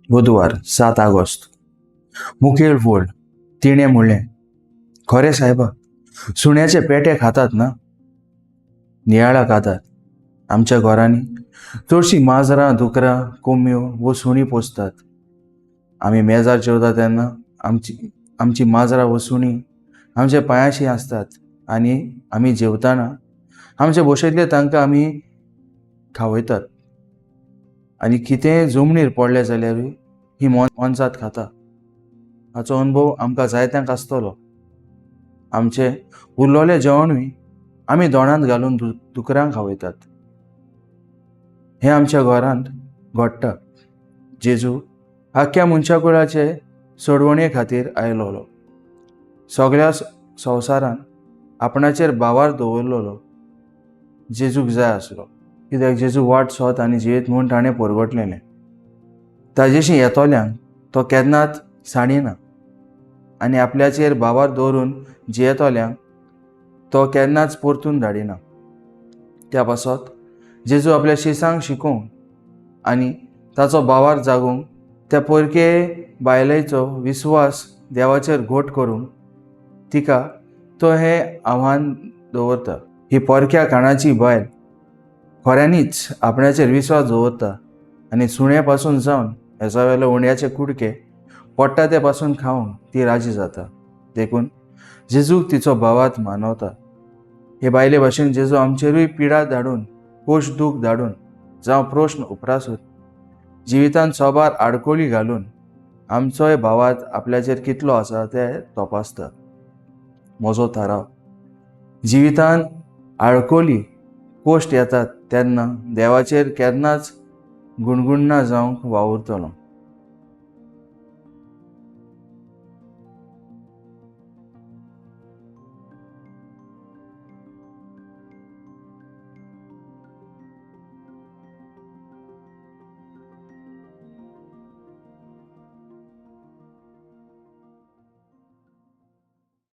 बुधवार 7 ऑगस्ट. मुखेल फोड. तिणे म्हणलें, खरे साहेबा, सुण्याचे पेटे खातात ना? नियाळा खातात. आमच्या घरांनी चडशीं माजरां, दुकरां, कोंबयो वो सुणी पोसतात. आमी मेजार जेवता तेन्ना आमची माजरां वो सुणी आमच्या पांयाशी आसतात आनी आमी जेवताना आमचे बशेंतले तांकां आमी खावयतात. आनी कितेंय जमनीर पडलें जाल्यारूय ही मनशात खाता. हाचो अनुभव आमकां जायत्यांक आसतलो. आमचे उरलोलें जेवणूय आमी दोणांत घालून दुकरांक खावयतात. हें आमच्या घरांत घडटा. जेजू आख्ख्या मनशाकुळाचे सोडवणे खातीर आयलोलो. सगळ्या संवसारान आपणाचेर बावार दवरलोलो. जेजूक जाय आसलो, कित्याक जेजू वाट सोत आनी जियेत म्हूण ताणें परगटलेलें. ताजेशी येतोल्यांक तो केन्नाच साणिना आनी आपल्याचेर बावार दवरून जियेतोल्यांक तो केन्नाच परतून धाडिना. त्या पासत जेजू आपल्या शिसांक शिकोवंक आनी ताचो बावार जागोवंक त्या परके बायलेचो विस्वास देवाचेर घोट करूंक तिका तो हें आव्हान दवरता. ही परक्या काणाची बायल खऱ्यांनीच आपणाचेर विस्वास दवरता आनी सुणे पासून जावन हेसावेले उंड्याचे कुडके पडटा ते पासून खावंक ती राजी जाता. देखून जेजूक तिचो भावात मानवता. हे बायले भाशेन जेजू आमचेरूय पिडा धाडून, कोश दूख धाडून, जावं प्रश्न उपरासून, जिवितांत सोबार आडकोळी घालून आमचोय भावात आपल्याचेर कितलो आसा तें तपासता. म्हजो थाराव, जिवितांत आडकोळी कोश्ट येतात तेन्ना देवाचेर केन्नाच गुणगुणना जावंक वावुरतलो.